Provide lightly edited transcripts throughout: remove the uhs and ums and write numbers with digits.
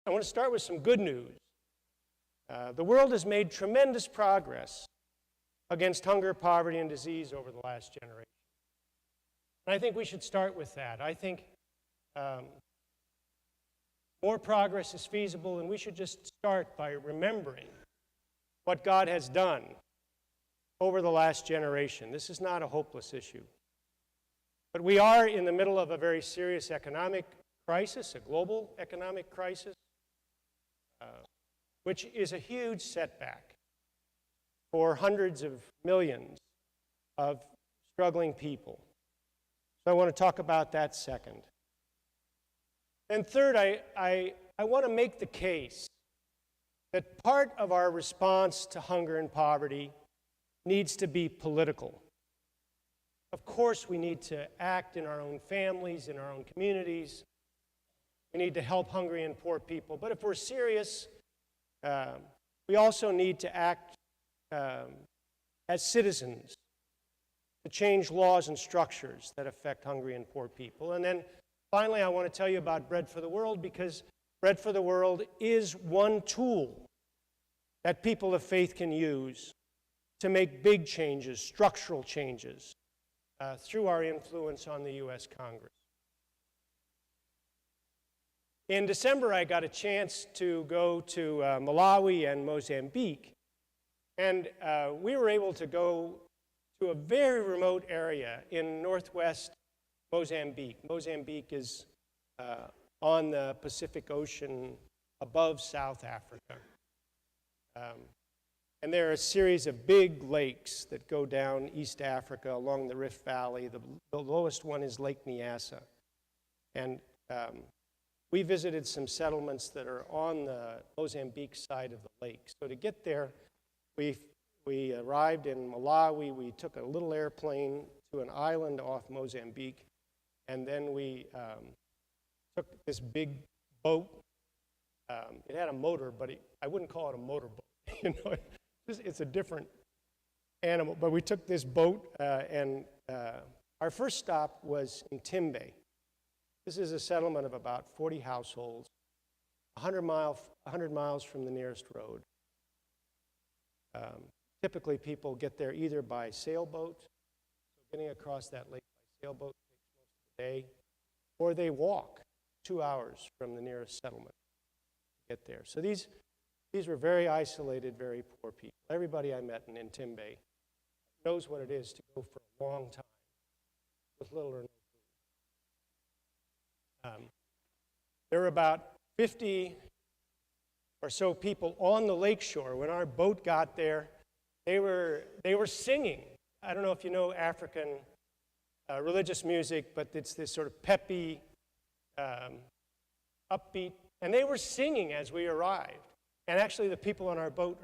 I want to start with some good news. The world has made tremendous progress against hunger, poverty, and disease over the last generation. And I think we should start with that. I think more progress is feasible, and we should just start by remembering what God has done over the last generation. This is not a hopeless issue. But we are in the middle of a very serious economic crisis, a global economic crisis, which is a huge setback for hundreds of millions of struggling people. So I want to talk about that second. And third, I want to make the case that part of our response to hunger and poverty needs to be political. Of course, we need to act in our own families, in our own communities. We need to help hungry and poor people. But if we're serious, we also need to act as citizens to change laws and structures that affect hungry and poor people. And then finally, I want to tell you about Bread for the World, because Bread for the World is one tool that people of faith can use to make big changes, structural changes, through our influence on the U.S. Congress. In December, I got a chance to go to Malawi and Mozambique, and we were able to go to a very remote area in northwest Mozambique. Mozambique is on the Pacific Ocean above South Africa. And there are a series of big lakes that go down East Africa along the Rift Valley. The lowest one is Lake Nyasa. And we visited some settlements that are on the Mozambique side of the lake. So to get there, we arrived in Malawi. We took a little airplane to an island off Mozambique. And then we took this big boat. It had a motor, but I wouldn't call it a motorboat. You know, it's a different animal. But we took this boat, and our first stop was in Timbe. This is a settlement of about 40 households, 100 miles from the nearest road. Typically, people get there either by sailboat, so getting across that lake by sailboat takes most of the day, or they walk 2 hours from the nearest settlement to get there. So these were very isolated, very poor people. Everybody I met in Timbe knows what it is to go for a long time with little or no food. There were about 50 or so people on the lakeshore. When our boat got there, they were singing. I don't know if you know African religious music, but it's this sort of peppy, upbeat, and they were singing as we arrived. And actually, the people on our boat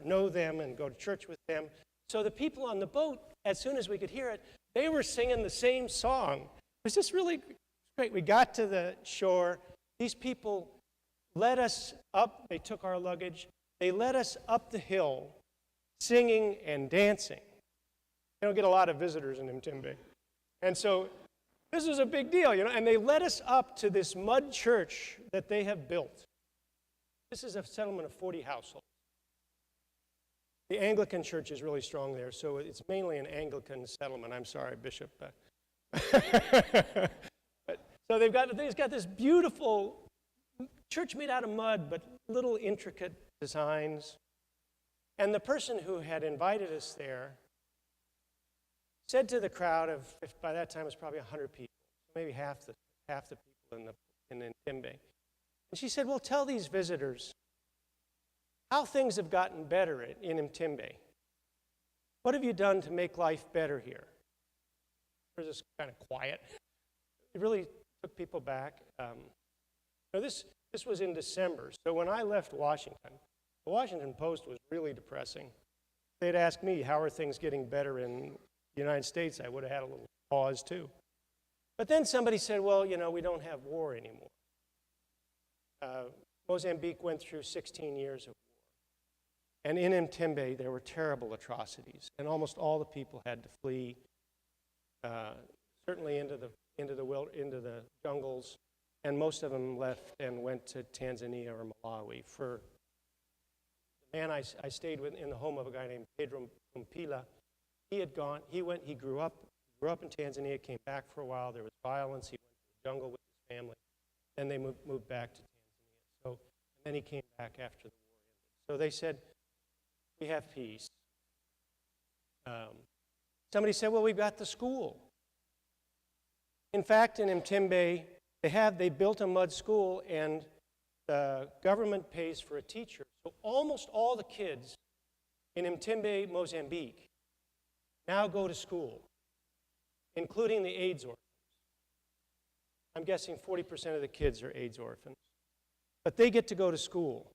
know them and go to church with them. So the people on the boat, as soon as we could hear it, they were singing the same song. It was just really great. We got to the shore. These people led us up. They took our luggage. They led us up the hill, singing and dancing. They don't get a lot of visitors in Mtimbe. And so this was a big deal, you know. And they led us up to this mud church that they have built. This is a settlement of 40 households. The Anglican church is really strong there, so it's mainly an Anglican settlement. I'm sorry, Bishop. So they've got this beautiful church made out of mud, but little intricate designs. And the person who had invited us there said to the crowd of, by that time it was probably 100 people, maybe half the people in Mtimbe. And she said, well, tell these visitors how things have gotten better in Mtimbe. What have you done to make life better here? It was just kind of quiet. It really took people back. This was in December, so when I left Washington, the Washington Post was really depressing. They'd asked me, how are things getting better in the United States? I would have had a little pause too. But then somebody said, well, you know, we don't have war anymore. Mozambique went through 16 years of war. And in Mtimbe, there were terrible atrocities. And almost all the people had to flee, certainly into the jungles. and most of them left and went to Tanzania or Malawi. For the man I stayed with in the home of a guy named Pedro Mpila, he grew up in Tanzania, came back for a while. There was violence. He went to the jungle with his family. Then they moved back to Tanzania. And then he came back after the war ended. So they said, we have peace. Somebody said, well, we've got the school. In fact, in Mtimbe, they built a mud school, and the government pays for a teacher. So almost all the kids in Mtimbe, Mozambique, now go to school, including the AIDS orphans. I'm guessing 40% of the kids are AIDS orphans. But they get to go to school.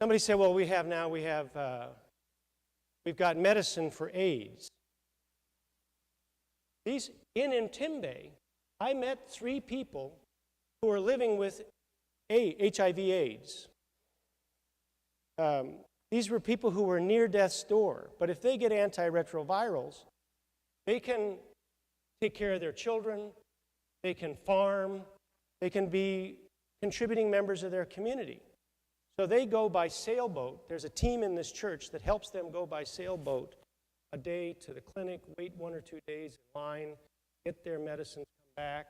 Somebody said, well, we've got medicine for AIDS. In Mtimbe, I met 3 people who are living with HIV/AIDS. These were people who were near death's door, but if they get antiretrovirals, they can take care of their children, they can farm, they can be contributing members of their community. So they go by sailboat. There's a team in this church that helps them go by sailboat a day to the clinic, wait 1 or 2 days in line, get their medicines, come back.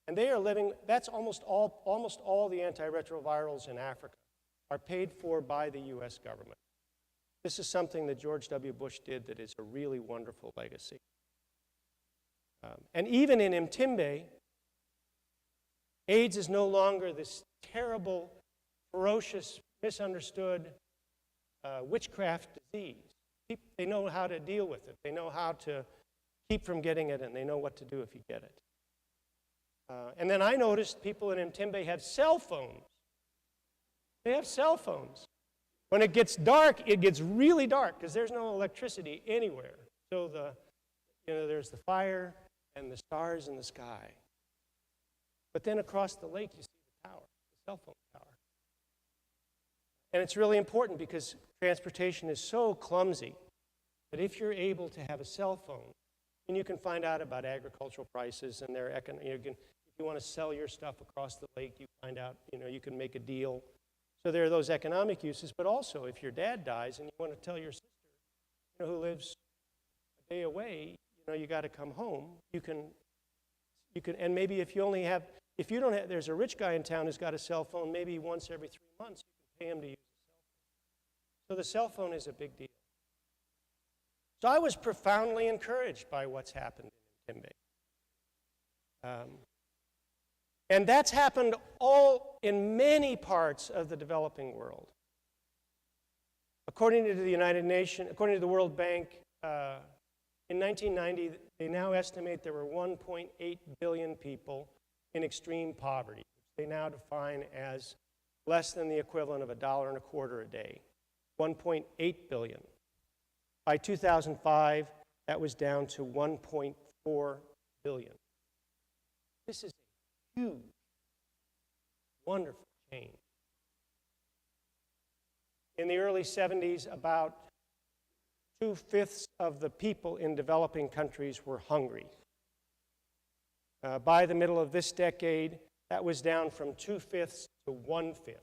And they are living, that's almost all the antiretrovirals in Africa are paid for by the U.S. government. This is something that George W. Bush did that is a really wonderful legacy. And even in Mtimbe, AIDS is no longer this terrible, ferocious, misunderstood witchcraft disease. They know how to deal with it. They know how to keep from getting it, and they know what to do if you get it. And then I noticed people in Mtimbe have cell phones. They have cell phones. When it gets dark, it gets really dark because there's no electricity anywhere. So there's the fire and the stars in the sky. But then across the lake, you see the tower, the cell phone tower. And it's really important because transportation is so clumsy that if you're able to have a cell phone, and you can find out about agricultural prices and if you want to sell your stuff across the lake, you find out, you can make a deal. So there are those economic uses, but also if your dad dies and you want to tell your sister, who lives a day away, you got to come home. You can, and maybe if you don't have, there's a rich guy in town who's got a cell phone, maybe once every 3 months you can pay him to use a cell phone. So the cell phone is a big deal. So I was profoundly encouraged by what's happened in Mtimbe. And that's happened all in many parts of the developing world. According to the United Nations, according to the World Bank, in 1990, they now estimate there were 1.8 billion people in extreme poverty, which they now define as less than the equivalent of $1.25 a day. 1.8 billion. By 2005, that was down to 1.4 billion. This is a huge, wonderful change. In the early 70s, about 2/5 of the people in developing countries were hungry. By the middle of this decade, that was down from 2/5 to 1/5.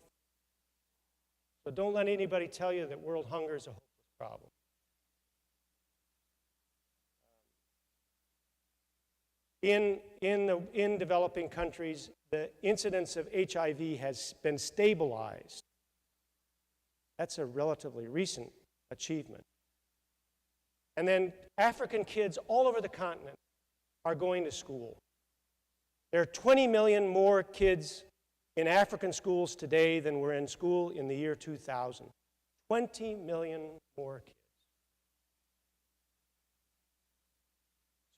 So don't let anybody tell you that world hunger is a hopeless problem. In developing countries, the incidence of HIV has been stabilized. That's a relatively recent achievement. And then African kids all over the continent are going to school. There are 20 million more kids in African schools today than were in school in the year 2000. 20 million more kids.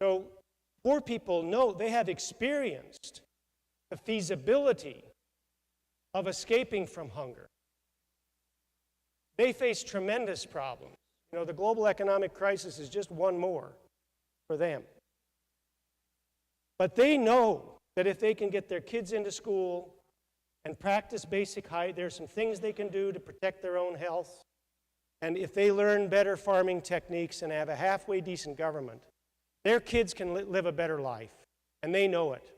So poor people know, they have experienced the feasibility of escaping from hunger. They face tremendous problems. The global economic crisis is just one more for them. But they know that if they can get their kids into school and practice basic height, there's some things they can do to protect their own health. And if they learn better farming techniques and have a halfway decent government, their kids can live a better life. and they know it.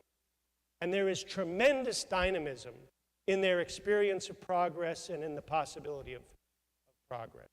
And there is tremendous dynamism in their experience of progress and in the possibility of progress.